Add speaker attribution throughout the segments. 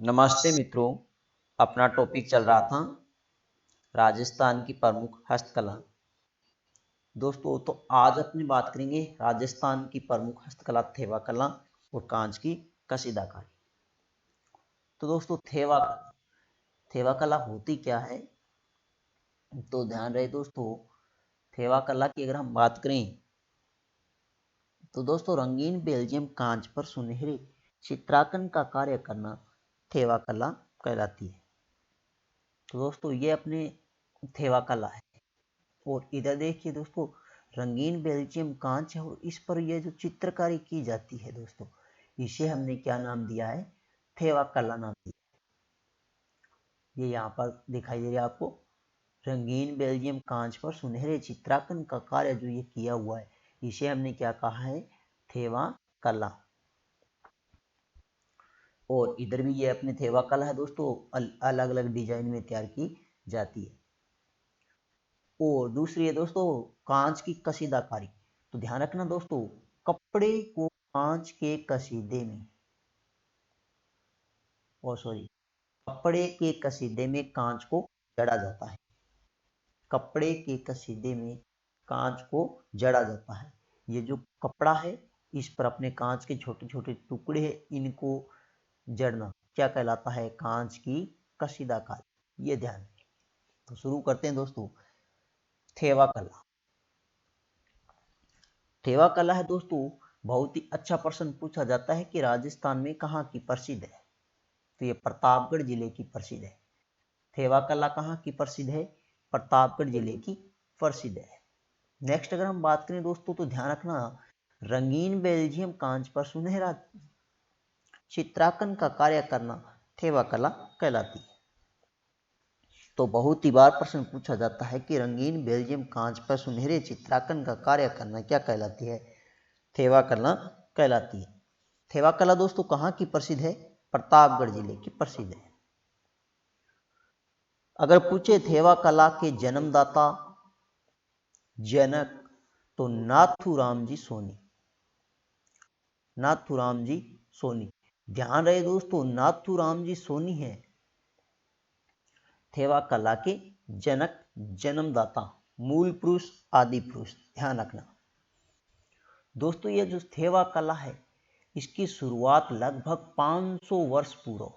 Speaker 1: नमस्ते मित्रों। अपना टॉपिक चल रहा था राजस्थान की प्रमुख हस्तकला। दोस्तों तो आज अपनी बात करेंगे राजस्थान की प्रमुख हस्तकला थेवा कला और कांच की कशीदाकारी। तो दोस्तों थेवा कला होती क्या है, तो ध्यान रहे दोस्तों। थेवा कला की अगर हम बात करें तो दोस्तों रंगीन बेल्जियम कांच पर सुनहरे चित्रांकन का कार्य करना थेवा कला कहलाती है। तो दोस्तों ये अपने थेवा कला है। और इधर देखिए दोस्तों, रंगीन बेल्जियम कांच है और इस पर यह जो चित्रकारी की जाती है दोस्तों, इसे हमने क्या नाम दिया है? थेवा कला नाम दिया। ये यहाँ पर दिखाई दे रहा है आपको, रंगीन बेल्जियम कांच पर सुनहरे चित्रांकन का कार्य जो ये किया हुआ है, इसे हमने क्या कहा है? थेवा कला। और इधर भी ये अपने थेवा कला है दोस्तों, अलग अलग डिजाइन में तैयार की जाती है। और दूसरी है दोस्तों कांच की कशीदाकारी। तो ध्यान रखना दोस्तों, कपड़े को कांच के कसीदे में, कपड़े के कसीदे में कांच को जड़ा जाता है। कपड़े के कसीदे में कांच को जड़ा जाता है। ये जो कपड़ा है, इस पर अपने कांच के छोटे छोटे टुकड़े हैं, इनको जड़ना क्या कहलाता है? कांच की कशीदाकारी। ये ध्यान। तो शुरू करते हैं दोस्तों। थेवा कला। थेवा कला है दोस्तों, बहुत ही अच्छा प्रश्न पूछा जाता है कि राजस्थान में कहाँ की प्रसिद्ध है। तो ये प्रतापगढ़ जिले की प्रसिद्ध है। थेवा कला कहाँ की प्रसिद्ध है? प्रतापगढ़ जिले की प्रसिद्ध है। नेक्स्ट अगर हम बात करें दोस्तों, तो ध्यान रखना, रंगीन बेल्जियम कांच पर सुनहरा चित्रांकन का कार्य करना थेवा कला कहलाती है। तो बहुत ही बार प्रश्न पूछा जाता है कि रंगीन बेल्जियम कांच पर सुनहरे चित्रांकन का कार्य करना क्या कहलाती है? थेवा कला कहलाती है। थेवा कला दोस्तों कहाँ की प्रसिद्ध है? प्रतापगढ़ जिले की प्रसिद्ध है। अगर पूछे थेवा कला के जन्मदाता जनक, तो नाथूराम जी सोनी। नाथूराम जी सोनी। ध्यान रहे दोस्तों, नाथूराम जी सोनी है थेवा कला के जनक, जन्मदाता, मूल पुरुष, आदि पुरुष। ध्यान रखना दोस्तों, ये जो थेवा कला है, इसकी शुरुआत लगभग 500 वर्ष पूर्व।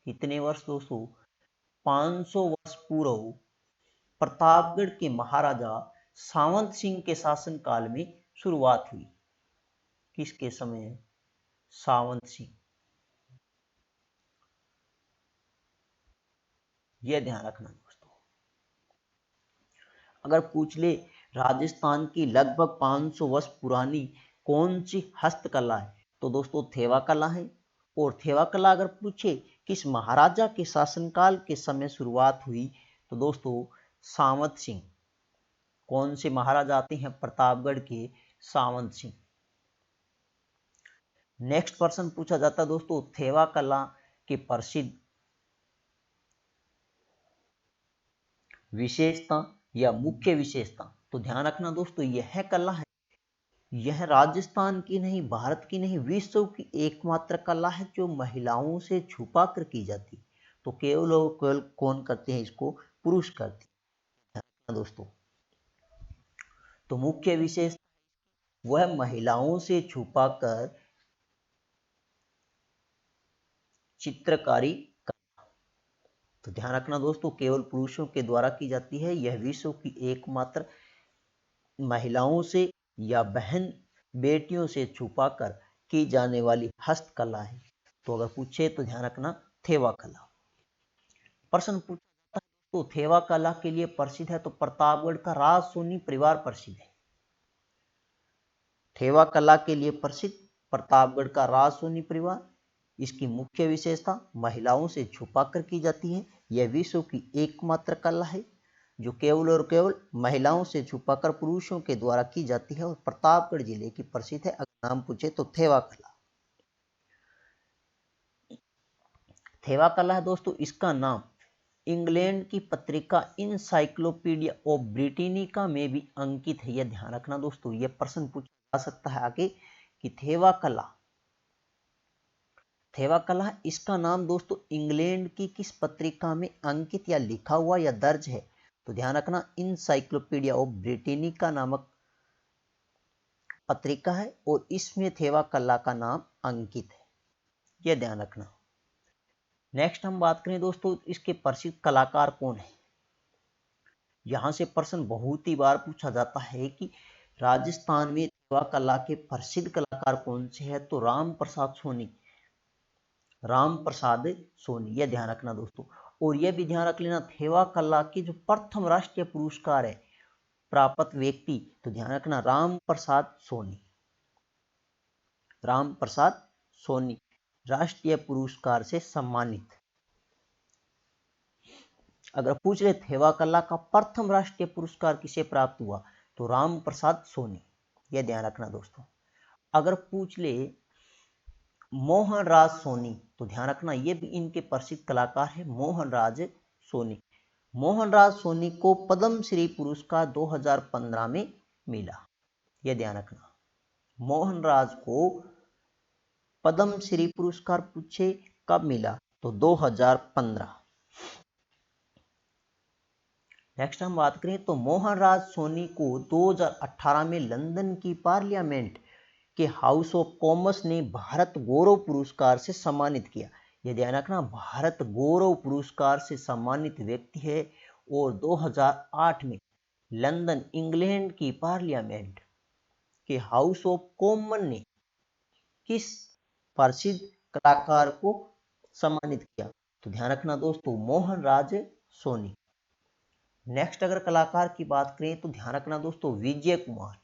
Speaker 1: कितने वर्ष दोस्तों? 500 वर्ष पूर्व प्रतापगढ़ के महाराजा सावंत सिंह के शासन काल में शुरुआत हुई। किसके समय? सावंत सिंह। यह ध्यान रखना दोस्तों। अगर पूछ ले राजस्थान की लगभग 500 वर्ष पुरानी कौन सी हस्तकला है, तो दोस्तों थेवा कला है। और थेवा कला अगर पूछे किस महाराजा के शासनकाल के समय शुरुआत हुई, तो दोस्तों सावंत सिंह। कौन से महाराजा आते हैं? प्रतापगढ़ के सावंत सिंह। नेक्स्ट प्रश्न पूछा जाता है दोस्तों, थेवा कला के प्रसिद्ध विशेषता या मुख्य विशेषता। तो ध्यान रखना दोस्तों, यह कला है, यह राजस्थान की नहीं, भारत की नहीं, विश्व की एकमात्र कला है जो महिलाओं से छुपा कर की जाती। तो केवल और केवल कौन करते हैं इसको? पुरुष करते हैं दोस्तों। तो मुख्य विशेषता वह महिलाओं से छुपा कर चित्रकारी। तो ध्यान रखना दोस्तों, केवल पुरुषों के द्वारा की जाती है। यह विश्व की एकमात्र महिलाओं से या बहन बेटियों से छुपाकर की जाने वाली हस्तकला है। तो अगर पूछे तो ध्यान रखना थेवा कला। प्रश्न पूछा तो थेवा कला के लिए प्रसिद्ध है, तो प्रतापगढ़ का राज सोनी परिवार प्रसिद्ध है। थेवा कला के लिए प्रसिद्ध प्रतापगढ़ का राज सोनी परिवार। इसकी मुख्य विशेषता महिलाओं से छुपाकर की जाती है। यह विश्व की एकमात्र कला है जो केवल और केवल महिलाओं से छुपाकर पुरुषों के द्वारा की जाती है और प्रतापगढ़ जिले की प्रसिद्ध है। अगर नाम पूछे तो थेवा कला। थेवा कला है दोस्तों, इसका नाम इंग्लैंड की पत्रिका इनसाइक्लोपीडिया ऑफ ब्रिटेनिका में भी अंकित है। यह ध्यान रखना दोस्तों, यह प्रश्न पूछा जा सकता है आगे कि थेवा कला थेवा कला, इसका नाम दोस्तों इंग्लैंड की किस पत्रिका में अंकित या लिखा हुआ या दर्ज है? तो ध्यान रखना, इनसाइक्लोपीडिया ऑफ ब्रिटेनिका नामक पत्रिका है और इसमें थेवा कला का नाम अंकित है, यह ध्यान रखना। नेक्स्ट हम बात करें दोस्तों, इसके प्रसिद्ध कलाकार कौन है। यहां से प्रश्न बहुत ही बार पूछा जाता है कि राजस्थान में थेवा कला के प्रसिद्ध कलाकार कौन से हैं, तो राम प्रसाद सोनी, राम प्रसाद सोनी, यह ध्यान रखना दोस्तों। और यह भी ध्यान रख लेना, थेवा कला के जो प्रथम राष्ट्रीय पुरस्कार है प्राप्त व्यक्ति, तो ध्यान रखना राम प्रसाद सोनी, राम प्रसाद सोनी राष्ट्रीय पुरस्कार से सम्मानित। अगर पूछ ले थेवा कला का प्रथम राष्ट्रीय पुरस्कार किसे प्राप्त हुआ, तो राम प्रसाद सोनी, यह ध्यान रखना दोस्तों। अगर पूछ ले मोहनराज सोनी, तो ध्यान रखना ये भी इनके प्रसिद्ध कलाकार है, मोहनराज सोनी। मोहनराज सोनी को पद्मश्री पुरस्कार 2015 में मिला, यह ध्यान रखना। मोहनराज को पद्मश्री पुरस्कार पूछे कब मिला, तो 2015। नेक्स्ट हम बात करें तो मोहनराज सोनी को 2018 में लंदन की पार्लियामेंट के हाउस ऑफ कॉमन्स ने भारत गौरव पुरस्कार से सम्मानित किया। यह ध्यान रखना, भारत गौरव पुरस्कार से सम्मानित व्यक्ति है। और 2008 में लंदन इंग्लैंड की पार्लियामेंट के हाउस ऑफ कॉमन ने किस प्रसिद्ध कलाकार को सम्मानित किया, तो ध्यान रखना दोस्तों मोहनराज सोनी। नेक्स्ट अगर कलाकार की बात करें तो ध्यान रखना दोस्तों विजय कुमार,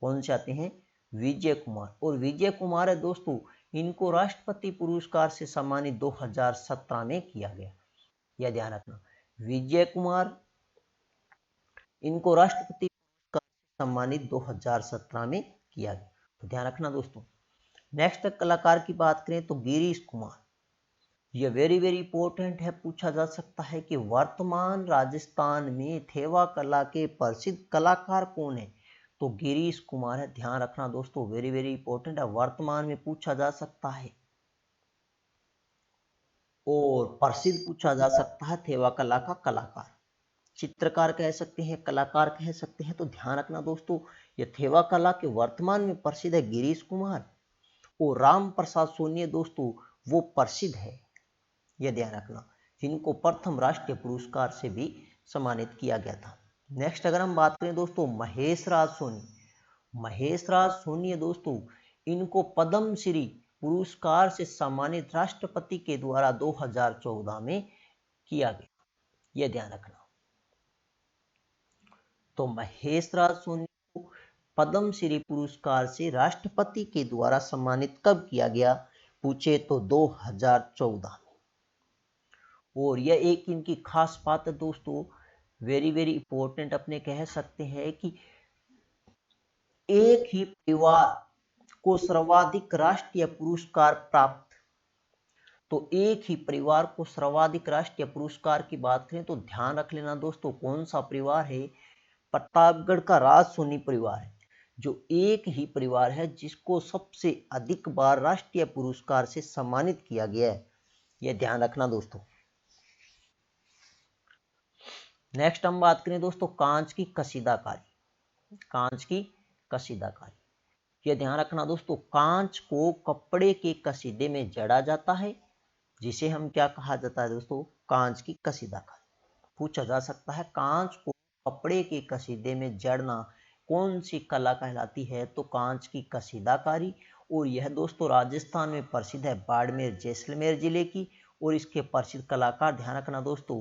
Speaker 1: कौन से आते हैं, विजय कुमार। और विजय कुमार है दोस्तों, इनको राष्ट्रपति पुरस्कार से सम्मानित 2017 में किया गया, यह ध्यान रखना। विजय कुमार, इनको राष्ट्रपति पुरस्कार से सम्मानित 2017 में किया गया, तो ध्यान रखना दोस्तों। नेक्स्ट कलाकार की बात करें तो गिरीश कुमार, यह वेरी इंपॉर्टेंट है, पूछा जा सकता है कि वर्तमान राजस्थान में थेवा कला के प्रसिद्ध कलाकार कौन है, तो गिरीश कुमार है, ध्यान रखना दोस्तों, वेरी इंपॉर्टेंट है, वर्तमान में पूछा जा सकता है और प्रसिद्ध पूछा जा सकता है थेवा कला का कलाकार, चित्रकार कह सकते हैं, कलाकार कह सकते हैं। तो ध्यान रखना दोस्तों, यह थेवा कला के वर्तमान में प्रसिद्ध है गिरीश कुमार, और राम प्रसाद सोनी दोस्तों वो प्रसिद्ध है, यह ध्यान रखना, जिनको प्रथम राष्ट्रीय पुरस्कार से भी सम्मानित किया गया था। नेक्स्ट अगर हम बात करें दोस्तों महेश राज सोनी, महेश राज सोनी है दोस्तों, इनको पद्मश्री पुरस्कार से सम्मानित राष्ट्रपति के द्वारा 2014 में किया गया, यह ध्यान रखना। तो महेश राज सोनी को पद्मश्री पुरस्कार से राष्ट्रपति के द्वारा सम्मानित कब किया गया, पूछे तो 2014 में। और यह एक इनकी खास बात है दोस्तों, वेरी इंपॉर्टेंट अपने कह सकते हैं कि एक ही परिवार को सर्वाधिक राष्ट्रीय पुरस्कार प्राप्त, तो एक ही परिवार को सर्वाधिक राष्ट्रीय पुरस्कार की बात करें तो ध्यान रख लेना दोस्तों कौन सा परिवार है, प्रतापगढ़ का राज सोनी परिवार है, जो एक ही परिवार है जिसको सबसे अधिक बार राष्ट्रीय पुरस्कार से सम्मानित किया गया है, यह ध्यान रखना दोस्तों। नेक्स्ट हम बात करें दोस्तों कांच की कशीदाकारी, कांच की कशीदाकारी, यह ध्यान रखना दोस्तों, कांच को कपड़े के कसीदे में जड़ा जाता है, जिसे हम क्या कहा जाता है दोस्तों, कांच की कशीदाकारी। पूछा जा सकता है कांच को कपड़े के कसीदे में जड़ना कौन सी कला कहलाती है, तो कांच की कशीदाकारी। और यह दोस्तों राजस्थान में प्रसिद्ध है, बाड़मेर जैसलमेर जिले की, और इसके प्रसिद्ध कलाकार ध्यान रखना दोस्तों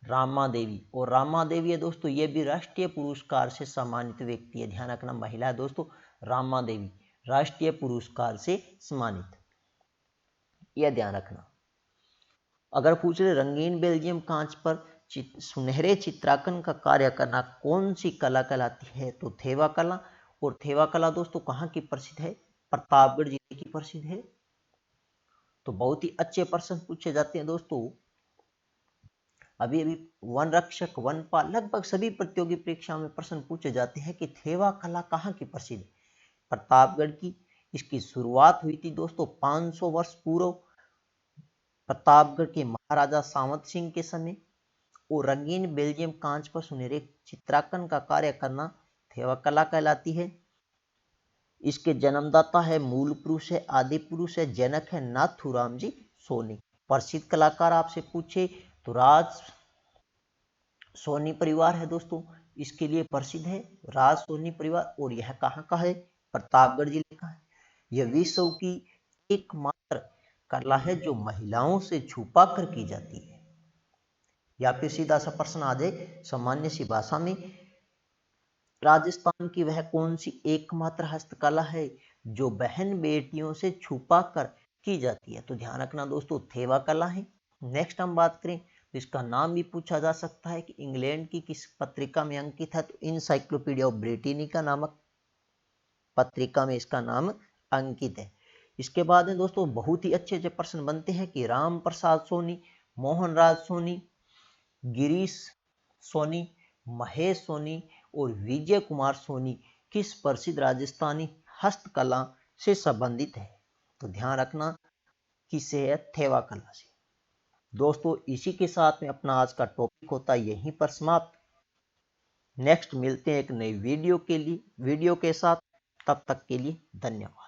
Speaker 1: रामा देवी। और रामा देवी है दोस्तों, ये भी राष्ट्रीय पुरस्कार से सम्मानित व्यक्ति है, ध्यान रखना महिला है दोस्तों, रामा देवी राष्ट्रीय पुरस्कार से सम्मानित, यह ध्यान रखना। अगर पूछ रहे रंगीन बेल्जियम कांच पर सुनहरे चित्रांकन का कार्य करना कौन सी कला कहलाती है, तो थेवा कला। और थेवा कला दोस्तों कहाँ की प्रसिद्ध है, प्रतापगढ़ जिले की प्रसिद्ध है। तो बहुत ही अच्छे प्रश्न पूछे जाते हैं दोस्तों, अभी वन रक्षक, वनपाल, लगभग सभी प्रतियोगी परीक्षाओं में प्रश्न पूछे जाते हैं कि थेवा कला कहाँ की प्रसिद्ध है, प्रतापगढ़ की। इसकी शुरुआत हुई थी दोस्तों 500 वर्ष पूर्व प्रतापगढ़ के महाराजा सावंत सिंह के समय। और रंगीन बेल्जियम कांच पर सुनहरे चित्रांकन का कार्य करना थेवा कला कहलाती है। इसके जन्मदाता है, मूल पुरुष है, आदि पुरुष है, जनक है नाथूराम जी सोनी। प्रसिद्ध कलाकार आपसे पूछे तो राज सोनी परिवार है दोस्तों, इसके लिए प्रसिद्ध है राज सोनी परिवार। और यह कहाँ का है? प्रतापगढ़ जिले का है। यह विश्व की एकमात्र कला है जो महिलाओं से छुपा कर की जाती है। या फिर सीधा सा प्रश्न आ जाए सामान्य सी भाषा में, राजस्थान की वह कौन सी एकमात्र हस्तकला है जो बहन बेटियों से छुपा कर की जाती है? तो ध्यान रखना दोस्तों, थेवा कला है। नेक्स्ट हम बात करें तो इसका नाम भी पूछा जा सकता है कि इंग्लैंड की किस पत्रिका में अंकित है? तो इनसाइक्लोपीडिया ऑफ ब्रिटेनिका नामक पत्रिका में इसका नाम अंकित है। इसके बाद में दोस्तों बहुत ही अच्छे अच्छे प्रश्न बनते हैं कि राम प्रसाद सोनी, मोहनराज सोनी, गिरीश सोनी, महेश सोनी और विजय कुमार सोनी किस प्रसिद्ध राजस्थानी हस्तकला से संबंधित है? तो ध्यान रखना किससे है? थेवा कला से। दोस्तों इसी के साथ में अपना आज का टॉपिक होता है यहीं पर समाप्त। नेक्स्ट मिलते हैं एक नई वीडियो के साथ, तब तक के लिए धन्यवाद।